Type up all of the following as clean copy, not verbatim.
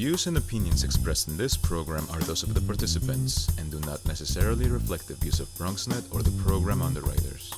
views and opinions expressed in this program are those of the participants and do not necessarily reflect the views of BronxNet or the program underwriters.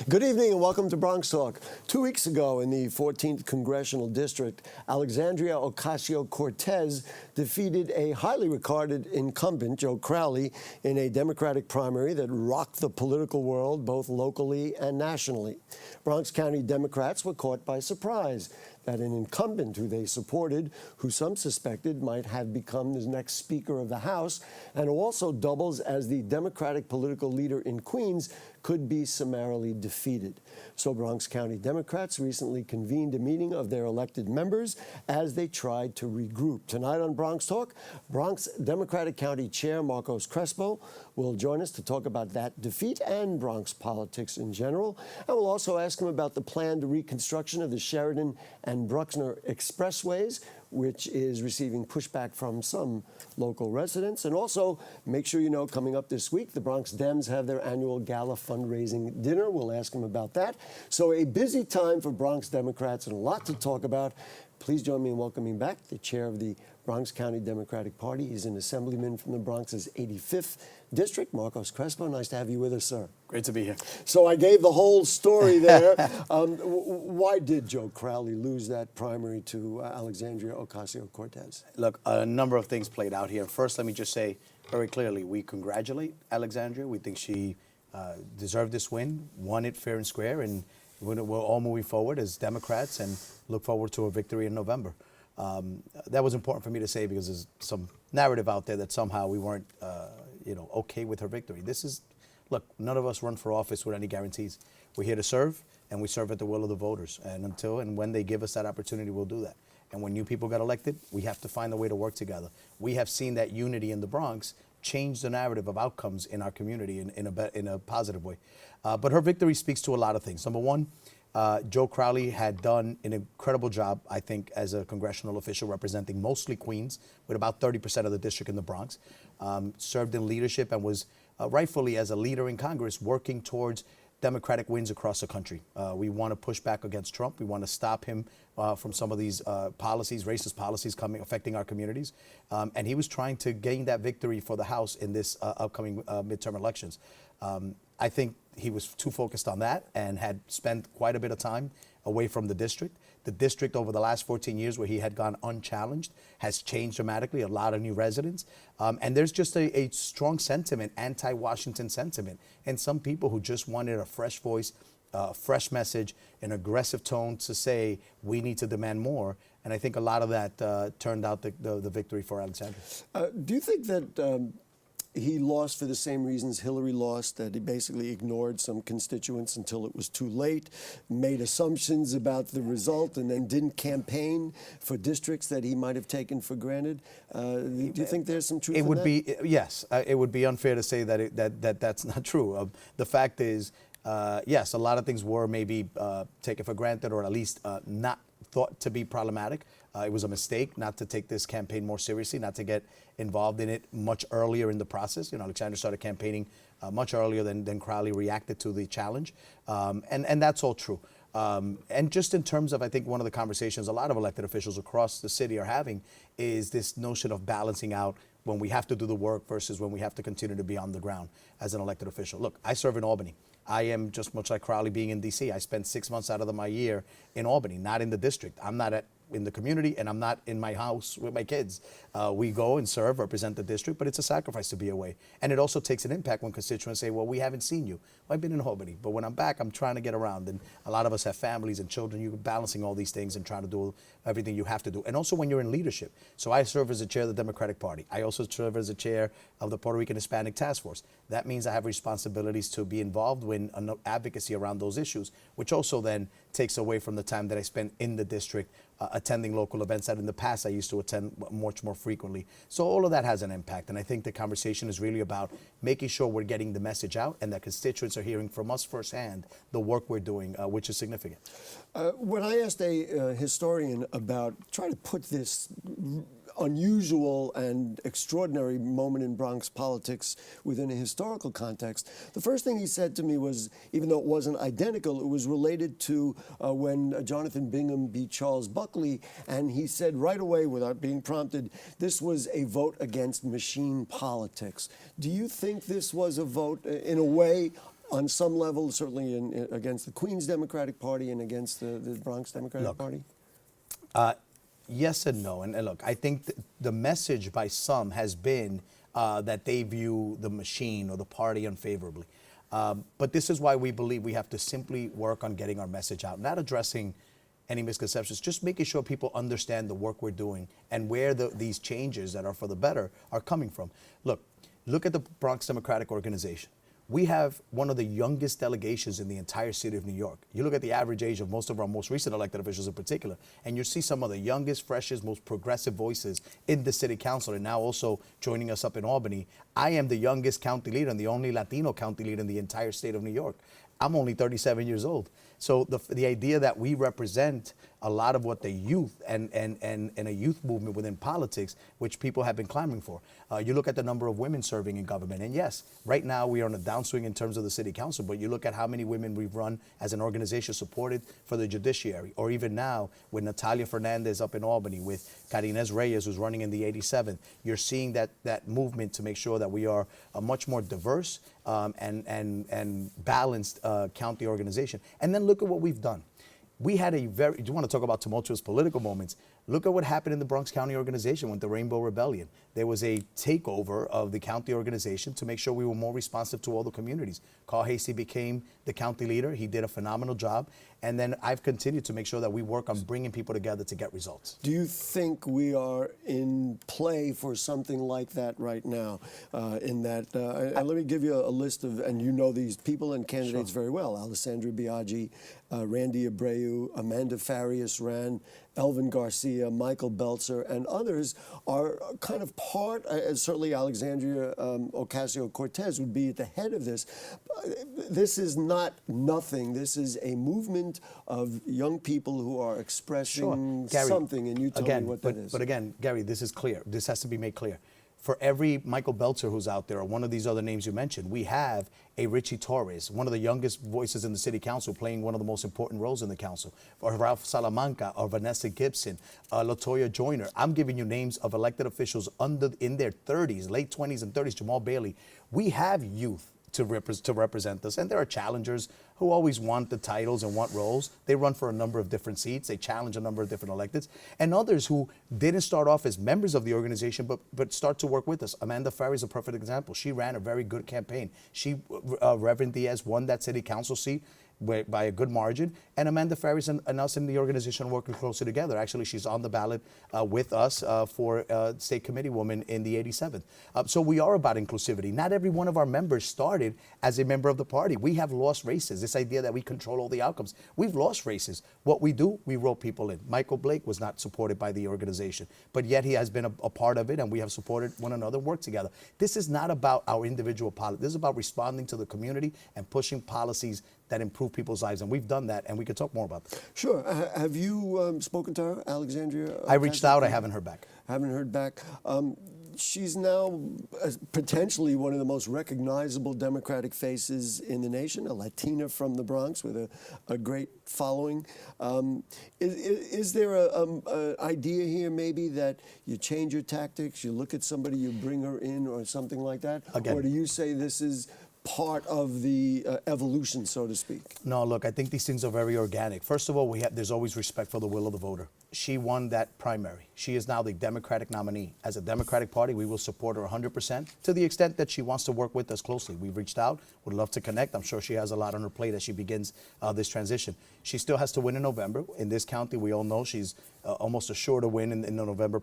Good evening and welcome to Bronx Talk. 2 weeks ago in the 14th Congressional District, Alexandria Ocasio-Cortez defeated a highly regarded incumbent, Joe Crowley, in a Democratic primary that rocked the political world both locally and nationally. Bronx County Democrats were caught by surprise that an incumbent who they supported, who some suspected might have become the next Speaker of the House, and who also doubles as the Democratic political leader in Queens, could be summarily defeated. So Bronx County Democrats recently convened a meeting of their elected members as they tried to regroup. Tonight on Bronx Talk, Bronx Democratic County Chair Marcos Crespo will join us to talk about that defeat and Bronx politics in general. And we'll also ask him about the planned reconstruction of the Sheridan and Bruckner expressways, which is receiving pushback from some local residents. And also, make sure you know, coming up this week, the Bronx Dems have their annual gala fundraising dinner. We'll ask them about that. So a busy time for Bronx Democrats and a lot to talk about. Please join me in welcoming back the chair of the Bronx County Democratic Party. He's an assemblyman from the Bronx's 85th District, Marcos Crespo. Nice to have you with us, sir. Great to be here. So I gave the whole story there. Why did Joe Crowley lose that primary to Alexandria Ocasio-Cortez? Look, a number of things played out here. First, let me just say very clearly, we congratulate Alexandria. We think she deserved this win, won it fair and square, and we're all moving forward as Democrats and look forward to a victory in November. That was important for me to say because there's some narrative out there that somehow we weren't, okay with her victory. Look, none of us run for office with any guarantees. We're here to serve, and we serve at the will of the voters. And until and when they give us that opportunity, we'll do that. And when new people get elected, we have to find a way to work together. We have seen that unity in the Bronx change the narrative of outcomes in our community in a positive way. But her victory speaks to a lot of things. Number one, Joe Crowley had done an incredible job, I think, as a congressional official representing mostly Queens, with about 30% of the district in the Bronx, served in leadership and was rightfully, as a leader in Congress, working towards Democratic wins across the country. We want to push back against Trump. We want to stop him from some of these policies, racist policies affecting our communities. And he was trying to gain that victory for the House in this upcoming midterm elections. I think he was too focused on that and had spent quite a bit of time away from the district. The district over the last 14 years where he had gone unchallenged has changed dramatically, a lot of new residents. And there's just a strong sentiment, anti-Washington sentiment, and some people who just wanted a fresh voice, a fresh message, an aggressive tone to say we need to demand more. And I think a lot of that turned out the victory for Alexandria. Do you think that he lost for the same reasons Hillary lost, that he basically ignored some constituents until it was too late, made assumptions about the result, and then didn't campaign for districts that he might have taken for granted? Do you think there's some truth in that? Yes. It would be unfair to say that's not true. The fact is, yes, a lot of things were maybe taken for granted or at least not thought to be problematic. It was a mistake not to take this campaign more seriously, not to get involved in it much earlier in the process. Alexandria started campaigning much earlier than Crowley reacted to the challenge. And that's all true. And just in terms of, I think, one of the conversations a lot of elected officials across the city are having is this notion of balancing out when we have to do the work versus when we have to continue to be on the ground as an elected official. Look, I serve in Albany. I am just much like Crowley being in D.C. I spent 6 months out of my year in Albany, not in the district. I'm not at in the community and I'm not in my house with my kids. We go and serve, represent the district, but it's a sacrifice to be away. And it also takes an impact when constituents say, well, we haven't seen you. Well, I've been in Albany, but when I'm back, I'm trying to get around. And a lot of us have families and children. You're balancing all these things and trying to do everything you have to do. And also when you're in leadership. So I serve as the chair of the Democratic Party. I also serve as the chair of the Puerto Rican Hispanic Task Force. That means I have responsibilities to be involved in advocacy around those issues, which also then takes away from the time that I spend in the district attending local events that in the past I used to attend much more frequently. So all of that has an impact, and I think the conversation is really about making sure we're getting the message out and that constituents are hearing from us firsthand the work we're doing, which is significant. When I asked a historian about trying to put this unusual and extraordinary moment in Bronx politics within a historical context, the first thing he said to me was, even though it wasn't identical, it was related to when Jonathan Bingham beat Charles Buckley, and he said right away, without being prompted, this was a vote against machine politics. Do you think this was a vote, in a way, on some level, certainly against the Queens Democratic Party and against the Bronx Democratic Party? Yes and no. And look, I think the message by some has been that they view the machine or the party unfavorably. But this is why we believe we have to simply work on getting our message out, not addressing any misconceptions, just making sure people understand the work we're doing and where these changes that are for the better are coming from. Look at the Bronx Democratic Organization. We have one of the youngest delegations in the entire city of New York. You look at the average age of most of our most recent elected officials in particular, and you see some of the youngest, freshest, most progressive voices in the city council, and now also joining us up in Albany. I am the youngest county leader and the only Latino county leader in the entire state of New York. I'm only 37 years old. So the idea that we represent a lot of what the youth and a youth movement within politics, which people have been clamoring for. You look at the number of women serving in government, and yes, right now we are on a downswing in terms of the city council, but you look at how many women we've run as an organization supported for the judiciary, or even now with Natalia Fernandez up in Albany, with Carinez Reyes, who's running in the 87th. You're seeing that movement to make sure that we are a much more diverse and balanced county organization. And then look at what we've done. We had do you want to talk about tumultuous political moments? Look at what happened in the Bronx County organization with the Rainbow Rebellion. There was a takeover of the county organization to make sure we were more responsive to all the communities. Carl Hasty became the county leader. He did a phenomenal job. And then I've continued to make sure that we work on bringing people together to get results. Do you think we are in play for something like that right now? And let me give you a list of, and you know these people and candidates very well: Alessandra Biaggi, Randy Abreu, Amanda Farias ran, Elvin Garcia, Michael Belzer, and others are kind of part, certainly Alexandria Ocasio-Cortez would be at the head of this. This is not nothing. This is a movement of young people who are expressing Gary, something, and you tell me what that is. But again, Gary, this is clear. This has to be made clear. For every Michael Belzer who's out there, or one of these other names you mentioned, we have a Richie Torres, one of the youngest voices in the city council, playing one of the most important roles in the council, or Ralph Salamanca, or Vanessa Gibson, Latoya Joyner. I'm giving you names of elected officials in their 30s, late 20s and 30s, Jamal Bailey. We have youth to represent us, and there are challengers who always want the titles and want roles. They run for a number of different seats. They challenge a number of different electeds, and others who didn't start off as members of the organization but start to work with us. Amanda Farry is a perfect example. She ran a very good campaign. Reverend Diaz won that city council seat by a good margin, and Amanda Farris and us in the organization are working closely together. Actually, she's on the ballot with us for state committee woman in the 87th. So we are about inclusivity. Not every one of our members started as a member of the party. We have lost races. This idea that we control all the outcomes. We've lost races. What we do, we roll people in. Michael Blake was not supported by the organization, but yet he has been a part of it, and we have supported one another, worked together. This is not about our individual politics. This is about responding to the community and pushing policies that improve people's lives, and we've done that, and we could talk more about that. Sure. Have you spoken to her, Alexandria? I reached out. I haven't heard back. Haven't heard back. She's now potentially one of the most recognizable Democratic faces in the nation, a Latina from the Bronx with a great following. Is there an idea here maybe that you change your tactics, you look at somebody, you bring her in or something like that? Again. Or do you say this is part of the evolution, so to speak? No, look, I think these things are very organic. First of all, there's always respect for the will of the voter. she won that primary. She is now the Democratic nominee. As a Democratic Party, we will support her 100% to the extent that she wants to work with us closely. We've reached out, would love to connect. I'm sure she has a lot on her plate as she begins this transition. She still has to win in November. In this county, we all know she's almost assured to win in the November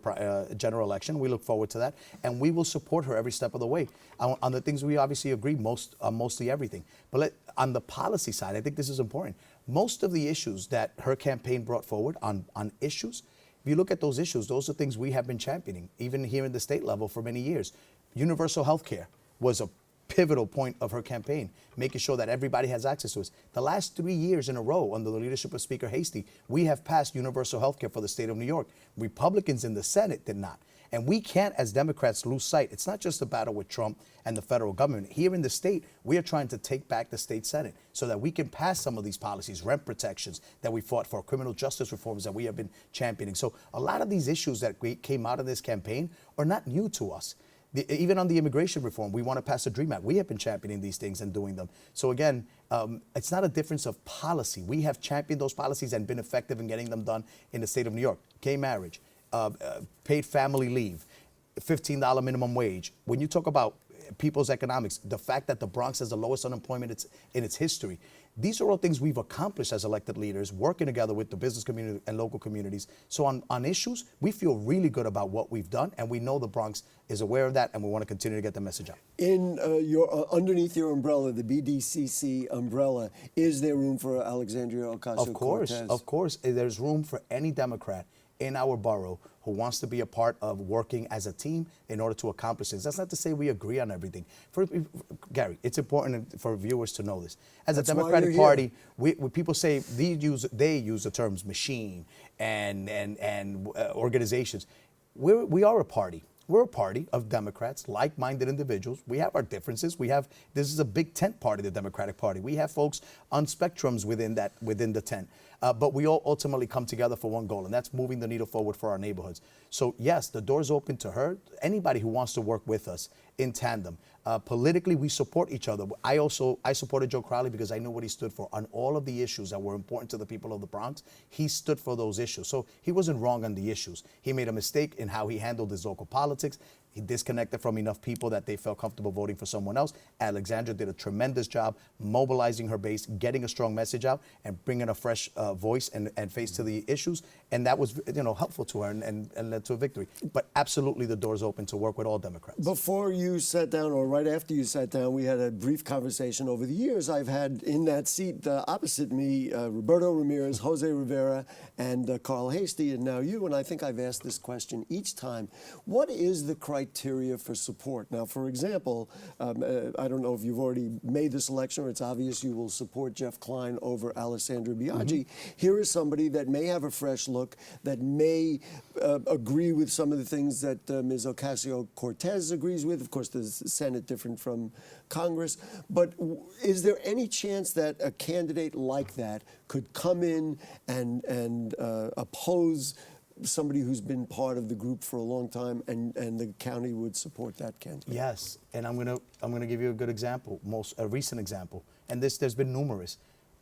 general election. We look forward to that, and we will support her every step of the way. On the things we obviously agree, mostly everything. But on the policy side, I think this is important. Most of the issues that her campaign brought forward on issues, if you look at those issues, those are things we have been championing, even here in the state level for many years. Universal health care was a pivotal point of her campaign, making sure that everybody has access to it. The last 3 years in a row, under the leadership of Speaker Hastie, we have passed universal health care for the state of New York. Republicans in the Senate did not. And we can't, as Democrats, lose sight. It's not just a battle with Trump and the federal government. Here in the state, we are trying to take back the state Senate so that we can pass some of these policies, rent protections that we fought for, criminal justice reforms that we have been championing. So a lot of these issues that came out of this campaign are not new to us. Even on the immigration reform, we want to pass a DREAM Act. We have been championing these things and doing them. So again, it's not a difference of policy. We have championed those policies and been effective in getting them done in the state of New York. Gay marriage, paid family leave, $15 minimum wage. When you talk about people's economics, the fact that the Bronx has the lowest unemployment in its history, these are all things we've accomplished as elected leaders, working together with the business community and local communities. So on issues, we feel really good about what we've done, and we know the Bronx is aware of that, and we want to continue to get the message out. In underneath your umbrella, the BDCC umbrella, is there room for Alexandria Ocasio-Cortez? Of course. There's room for any Democrat in our borough who wants to be a part of working as a team in order to accomplish this. That's not to say we agree on everything. Gary, it's important for viewers to know this. As a Democratic Party, when people say they use the terms machine and organizations. We are a party. We're a party of Democrats, like-minded individuals. We have our differences. This is a big tent party, the Democratic Party. We have folks on spectrums within the tent. But we all ultimately come together for one goal, and that's moving the needle forward for our neighborhoods. So yes, the door's open to her, anybody who wants to work with us in tandem. Politically, we support each other. I supported Joe Crowley because I knew what he stood for on all of the issues that were important to the people of the Bronx. He stood for those issues. So he wasn't wrong on the issues. He made a mistake in how he handled his local politics. He disconnected from enough people that they felt comfortable voting for someone else. Alexandra did a tremendous job mobilizing her base, getting a strong message out, and bringing a fresh voice and face to the issues. And that was, helpful to her and led to a victory. But absolutely, the door's open to work with all Democrats. Before you sat down, or right after you sat down, we had a brief conversation. Over the years, I've had in that seat opposite me Roberto Ramirez, Jose Rivera, and Carl Hastie, and now you. And I think I've asked this question each time. What is the criteria for support? Now, for example, I don't know if you've already made this selection, or it's obvious you will support Jeff Klein over Alessandra Biaggi. Here is somebody that may have a fresh look, that may agree with some of the things that Ms. Ocasio-Cortez agrees with. Of course, the Senate different from Congress. But is there any chance that a candidate like that could come in and oppose somebody who's been part of the group for a long time, and the county would support that candidate? Yes, and I'm gonna give you a good example, a recent example, and there's been numerous.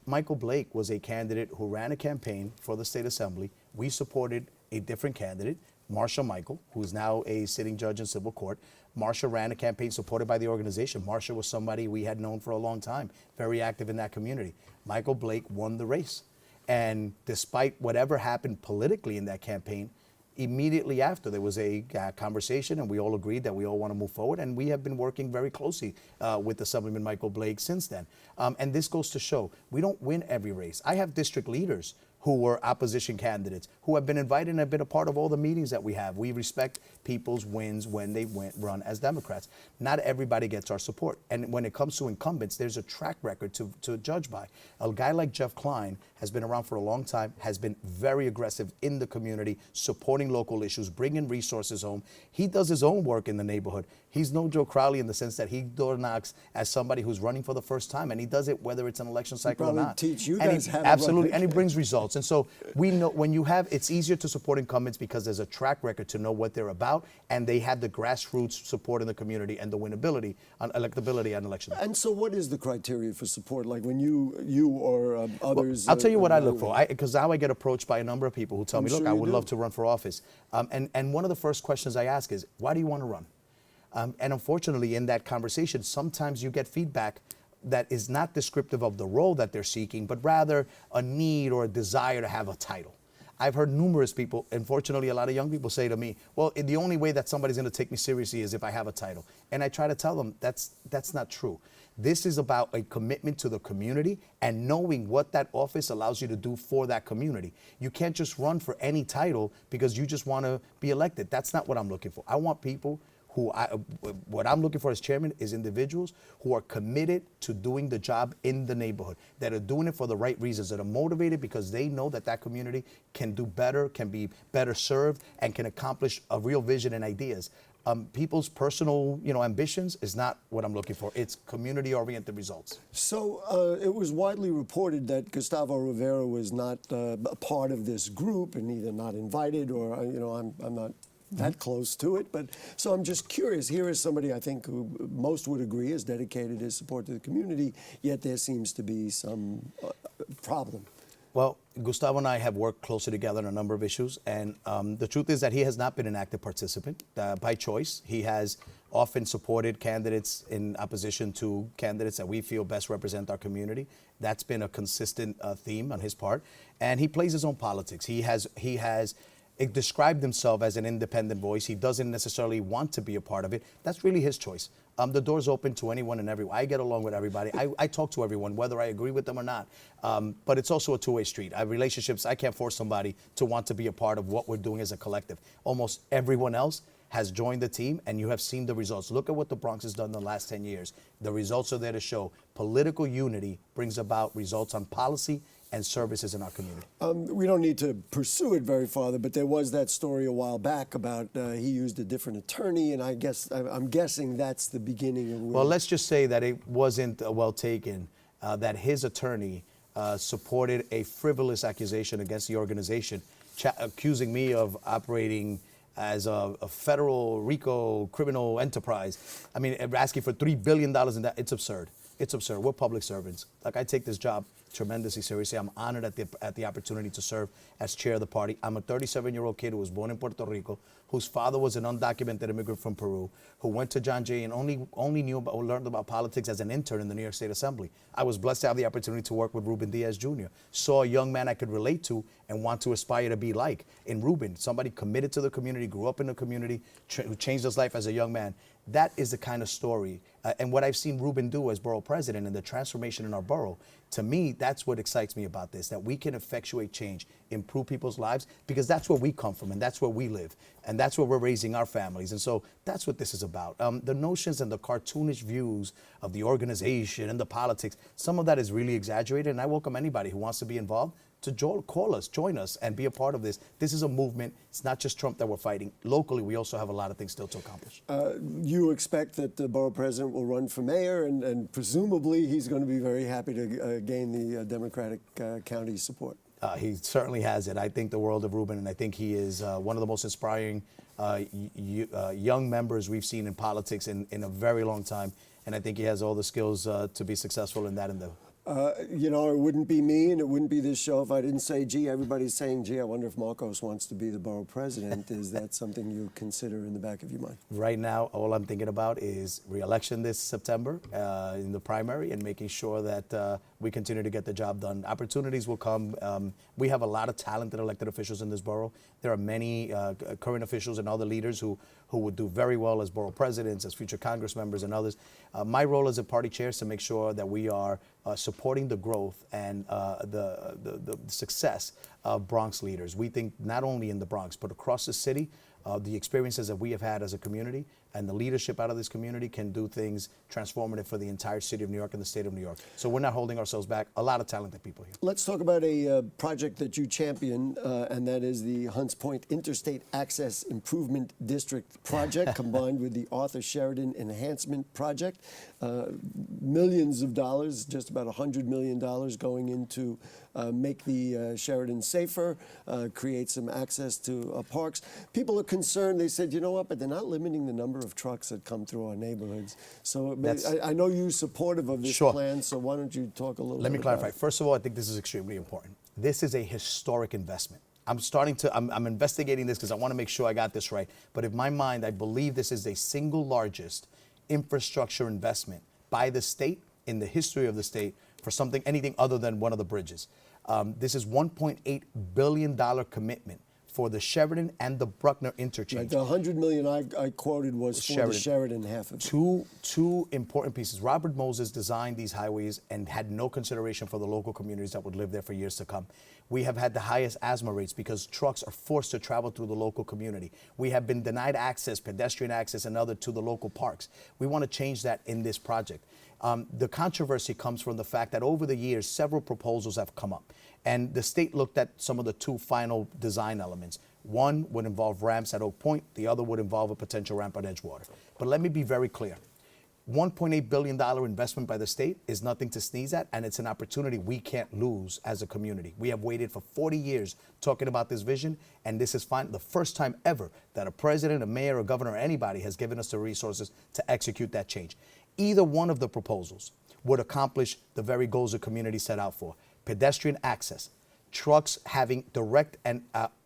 Michael Blake was a candidate who ran a campaign for the state assembly. We supported a different candidate, Marsha Michael, who is now a sitting judge in civil court. Marsha ran a campaign supported by the organization. Marsha was somebody we had known for a long time, very active in that community. Michael Blake won the race. And despite whatever happened politically in that campaign, immediately after there was a conversation, and we all agreed that we all want to move forward, and we have been working very closely with Assemblyman Michael Blake since then. And this goes to show we don't win every race. I have district leaders who were opposition candidates, who have been invited and have been a part of all the meetings that we have. We respect people's wins when they run as Democrats. Not everybody gets our support. And when it comes to incumbents, there's a track record to judge by. A guy like Jeff Klein has been around for a long time, has been very aggressive in the community, supporting local issues, bringing resources home. He does his own work in the neighborhood. He's no Joe Crowley in the sense that he door knocks as somebody who's running for the first time, and he does it whether it's an election cycle or not. Teach you guys how to absolutely, run. and he brings results. results. And so we know when you have, it's easier to support incumbents because there's a track record to know what they're about, and they have the grassroots support in the community and the winnability, electability on election. And so what is the criteria for support? Like when you or others... I'll tell you what I look for, because now I get approached by a number of people who tell me, look, sure I you would do. love to run for office. And one of the first questions I ask is, why do you want to run? And unfortunately, in that conversation, sometimes you get feedback that is not descriptive of the role that they're seeking, but rather a need or a desire to have a title. I've heard numerous people, unfortunately, a lot of young people say to me, well, the only way that somebody's going to take me seriously is if I have a title. And I try to tell them that's not true. This is about a commitment to the community and knowing what that office allows you to do for that community. You can't just run for any title because you just want to be elected. That's not what I'm looking for. I want people what I'm looking for as chairman is individuals who are committed to doing the job in the neighborhood, that are doing it for the right reasons, that are motivated because they know that that community can do better, can be better served, and can accomplish a real vision and ideas. People's personal, ambitions is not what I'm looking for. It's community-oriented results. So it was widely reported that Gustavo Rivera was not a part of this group and either not invited or, I'm not that close to it. But so I'm just curious. Here is somebody I think who most would agree has dedicated his support to the community, yet there seems to be some problem. Well, Gustavo and I have worked closely together on a number of issues, and the truth is that he has not been an active participant by choice. He has often supported candidates in opposition to candidates that we feel best represent our community. That's been a consistent theme on his part, and he plays his own politics. He has described himself as an independent voice. He doesn't necessarily want to be a part of it. That's really his choice. The door's open to anyone and everyone. I get along with everybody. I talk to everyone, whether I agree with them or not. But it's also a two-way street. I have relationships. I can't force somebody to want to be a part of what we're doing as a collective. Almost everyone else has joined the team, and you have seen the results. Look at what the Bronx has done in the last 10 years. The results are there to show. Political unity brings about results on policy and services in our community. We don't need to pursue it very farther, but there was that story a while back about he used a different attorney, and I'm guessing that's the beginning of. Well, let's just say that it wasn't well taken that his attorney supported a frivolous accusation against the organization, accusing me of operating as a federal RICO criminal enterprise. I mean, asking for $3 billion in that. It's absurd. It's absurd. We're public servants. Like, I take this job tremendously seriously. I'm honored at the opportunity to serve as chair of the party. I'm a 37-year-old kid who was born in Puerto Rico, whose father was an undocumented immigrant from Peru, who went to John Jay and only learned about politics as an intern in the New York State Assembly. I was blessed to have the opportunity to work with Ruben Diaz Jr. Saw a young man I could relate to and want to aspire to be like. In Ruben, somebody committed to the community, grew up in the community, who changed his life as a young man. That is the kind of story. And what I've seen Ruben do as borough president and the transformation in our borough, to me, that's what excites me about this, that we can effectuate change, improve people's lives, because that's where we come from and that's where we live. And that's where we're raising our families. And so that's what this is about. The notions and the cartoonish views of the organization and the politics, some of that is really exaggerated. And I welcome anybody who wants to be involved to call us, join us, and be a part of this. This is a movement. It's not just Trump that we're fighting. Locally, we also have a lot of things still to accomplish. You expect that the borough president will run for mayor, and presumably he's going to be very happy to gain the Democratic county support. He certainly has it. I think the world of Ruben, and I think he is one of the most inspiring young members we've seen in politics in a very long time. And I think he has all the skills to be successful in that endeavor. It wouldn't be me and it wouldn't be this show if I didn't say, gee, everybody's saying, gee, I wonder if Marcos wants to be the borough president. Is that something you consider in the back of your mind? Right now, all I'm thinking about is re-election this September in the primary and making sure that we continue to get the job done. Opportunities will come. We have a lot of talented elected officials in this borough. There are many current officials and other leaders who would do very well as borough presidents, as future Congress members and others. My role as a party chair is to make sure that we are supporting the growth and the success of Bronx leaders. We think not only in the Bronx, but across the city, the experiences that we have had as a community and the leadership out of this community can do things transformative for the entire city of New York and the state of New York. So we're not holding ourselves back. A lot of talented people here. Let's talk about a project that you champion, and that is the Hunts Point Interstate Access Improvement District project, combined with the Arthur Sheridan Enhancement Project. Millions of dollars, just about $100 million going into make the Sheridan safer, create some access to parks. People are concerned. They said, you know what, but they're not limiting the number of trucks that come through our neighborhoods. So I know you're supportive of this plan, so why don't you talk a little bit Let me clarify. about it? First of all, I think this is extremely important. This is a historic investment. I'm investigating this because I want to make sure I got this right. But in my mind, I believe this is the single largest infrastructure investment by the state in the history of the state for anything other than one of the bridges. This is $1.8 billion commitment for the Sheridan and the Bruckner interchange. Right, the $100 million I quoted was for the Sheridan half of it. Two important pieces. Robert Moses designed these highways and had no consideration for the local communities that would live there for years to come. We have had the highest asthma rates because trucks are forced to travel through the local community. We have been denied access, pedestrian access and other, to the local parks. We want to change that in this project. The controversy comes from the fact that over the years, several proposals have come up. And the state looked at some of the two final design elements. One would involve ramps at Oak Point. The other would involve a potential ramp at Edgewater. But let me be very clear. $1.8 billion investment by the state is nothing to sneeze at, and it's an opportunity we can't lose as a community. We have waited for 40 years talking about this vision, and this is the first time ever that a president, a mayor, a governor, or anybody has given us the resources to execute that change. Either one of the proposals would accomplish the very goals the community set out for. Pedestrian access, trucks having direct in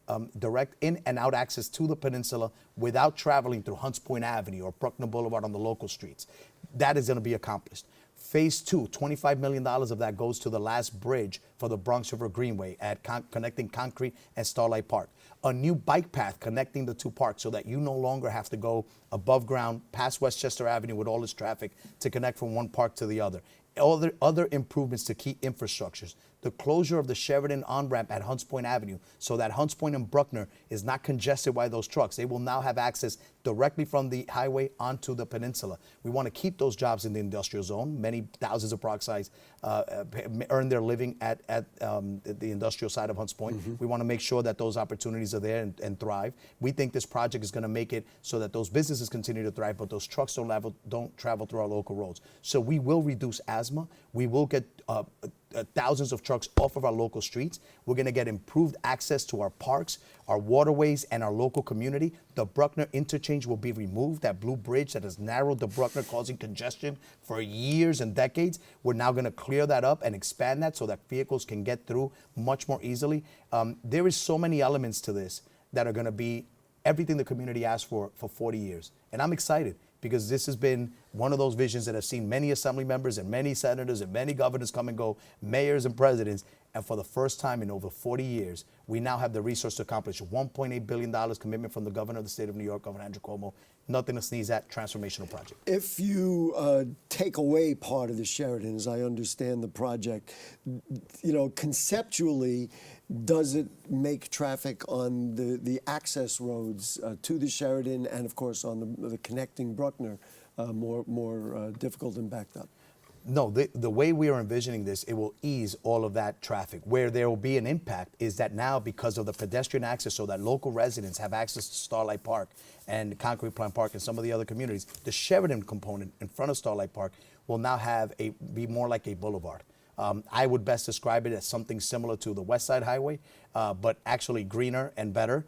and out access to the peninsula without traveling through Hunts Point Avenue or Bruckner Boulevard on the local streets. That is going to be accomplished. Phase 2, $25 million of that goes to the last bridge for the Bronx River Greenway at connecting Concrete and Starlight Park. A new bike path connecting the two parks so that you no longer have to go above ground past Westchester Avenue with all its traffic to connect from one park to the other. Other improvements to key infrastructures. The closure of the Sheridan on-ramp at Hunts Point Avenue so that Hunts Point and Bruckner is not congested by those trucks. They will now have access directly from the highway onto the peninsula. We want to keep those jobs in the industrial zone. Many thousands of Bronxites earn their living at the industrial side of Hunts Point. We want to make sure that those opportunities are there and thrive. We think this project is going to make it so that those businesses continue to thrive, but those trucks don't travel through our local roads. So we will reduce asthma. We will get thousands of trucks off of our local streets. We're going to get improved access to our parks, our waterways, and our local community. The Bruckner interchange will be removed, that blue bridge that has narrowed the Bruckner, causing congestion for years and decades. We're now going to clear that up and expand that so that vehicles can get through much more easily. There is so many elements to this that are going to be everything the community asked for 40 years. And I'm excited, because this has been one of those visions that have seen many assembly members and many senators and many governors come and go, mayors and presidents. And for the first time in over 40 years, we now have the resource to accomplish $1.8 billion commitment from the governor of the state of New York, Governor Andrew Cuomo. Nothing to sneeze at, transformational project. If you take away part of the Sheridan, as I understand the project, conceptually, does it make traffic on the access roads to the Sheridan and, of course, on the connecting Bruckner more difficult and backed up? No, the way we are envisioning this, it will ease all of that traffic. Where there will be an impact is that now, because of the pedestrian access, so that local residents have access to Starlight Park and Concrete Plant Park and some of the other communities, the Sheridan component in front of Starlight Park will now be more like a boulevard. I would best describe it as something similar to the West Side Highway, but actually greener and better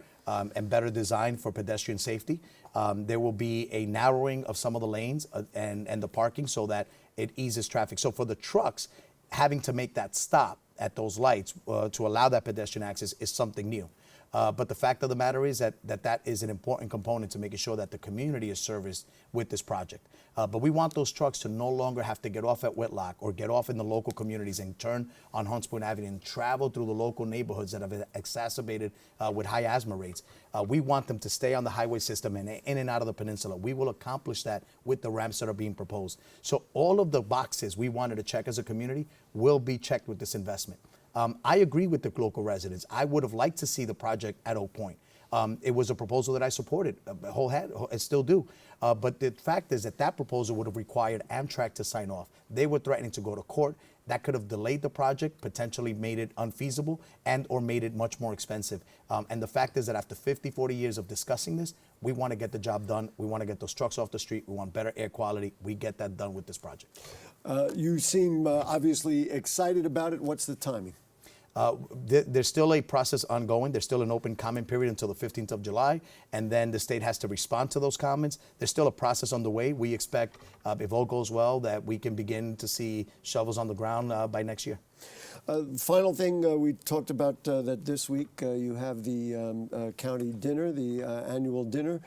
designed for pedestrian safety. There will be a narrowing of some of the lanes and the parking so that it eases traffic. So for the trucks, having to make that stop at those lights to allow that pedestrian access is something new. But the fact of the matter is that is an important component to making sure that the community is serviced with this project. But we want those trucks to no longer have to get off at Whitlock or get off in the local communities and turn on Hunts Point Avenue and travel through the local neighborhoods that have exacerbated with high asthma rates. We want them to stay on the highway system and in and out of the peninsula. We will accomplish that with the ramps that are being proposed. So all of the boxes we wanted to check as a community will be checked with this investment. I agree with the local residents. I would have liked to see the project at Oak Point. It was a proposal that I supported wholeheartedly, I still do. But the fact is that proposal would have required Amtrak to sign off. They were threatening to go to court. That could have delayed the project, potentially made it unfeasible and or made it much more expensive. And the fact is that after 50, 40 years of discussing this, we want to get the job done. We want to get those trucks off the street. We want better air quality. We get that done with this project. You seem obviously excited about it. What's the timing? There's still a process ongoing. There's still an open comment period until the 15th of July, and then the state has to respond to those comments. There's still a process on the way. We expect, if all goes well, that we can begin to see shovels on the ground by next year. Final thing, we talked about that this week you have the county dinner, the annual dinner.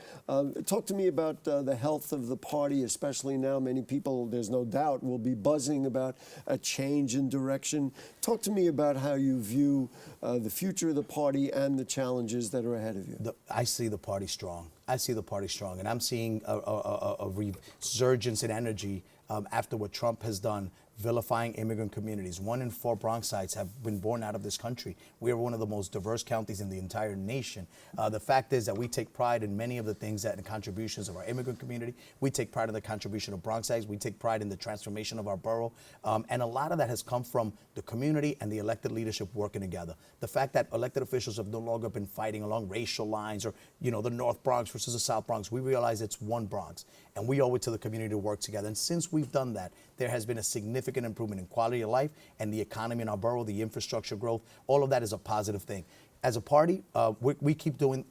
Talk to me about the health of the party, especially now. Many people, there's no doubt, will be buzzing about a change in direction. Talk to me about how you view the future of the party and the challenges that are ahead of you. I see the party strong. I see the party strong, and I'm seeing a resurgence in energy after what Trump has done, vilifying immigrant communities. 1 in 4 Bronxites have been born out of this country. We are one of the most diverse counties in the entire nation. The fact is that we take pride in many of the things and contributions of our immigrant community. We take pride in the contribution of Bronxites. We take pride in the transformation of our borough. And a lot of that has come from the community and the elected leadership working together. The fact that elected officials have no longer been fighting along racial lines or, the North Bronx versus the South Bronx. We realize it's one Bronx, and we owe it to the community to work together. And since we've done that, there has been a significant improvement in quality of life and the economy in our borough, the infrastructure growth. All of that is a positive thing. As a party, we keep doing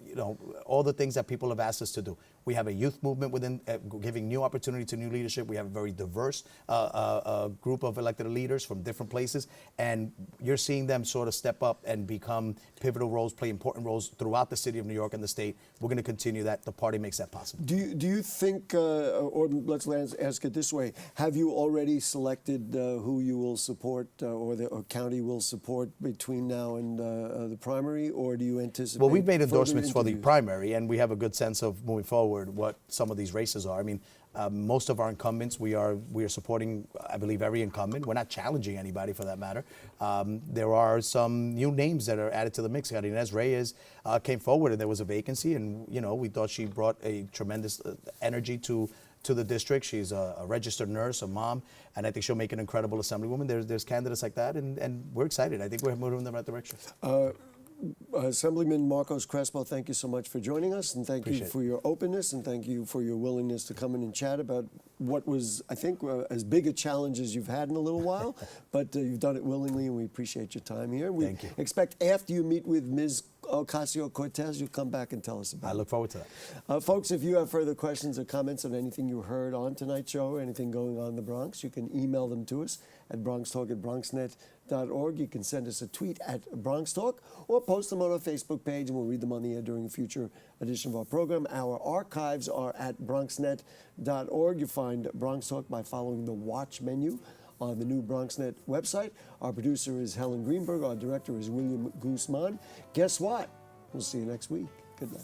all the things that people have asked us to do. We have a youth movement within giving new opportunity to new leadership. We have a very diverse group of elected leaders from different places, and you're seeing them sort of step up and become pivotal roles, play important roles throughout the city of New York and the state. We're going to continue that. The party makes that possible. Do you think, or let's ask it this way, have you already selected who you will support or the county will support between now and the primary, or do you anticipate? Well, we've made endorsements for the primary, and we have a good sense of moving forward what some of these races are. I mean, most of our incumbents, we are supporting, I believe, every incumbent. We're not challenging anybody for that matter. There are some new names that are added to the mix. Inez Reyes came forward and there was a vacancy, and we thought she brought a tremendous energy to the district. She's a registered nurse, a mom, and I think she'll make an incredible assemblywoman. There's candidates like that, and we're excited. I think we're moving in the right direction. Assemblyman Marcos Crespo, thank you so much for joining us, and thank you for your openness, and thank you for your willingness to come in and chat about what was, I think, as big a challenge as you've had in a little while, but you've done it willingly, and we appreciate your time here. We Thank you. expect after you meet with Ms. Ocasio-Cortez, you'll come back and tell us about it. I look forward to that. Folks, if you have further questions or comments on anything you heard on tonight's show or anything going on in the Bronx, you can email them to us at BronxTalk@BronxNet.org. You can send us a tweet at BronxTalk or post them on our Facebook page, and we'll read them on the air during a future edition of our program. Our archives are at BronxNet.org. You find Bronx Talk by following the Watch menu on the new BronxNet website. Our producer is Helen Greenberg. Our director is William Guzman. Guess what? We'll see you next week. Good night.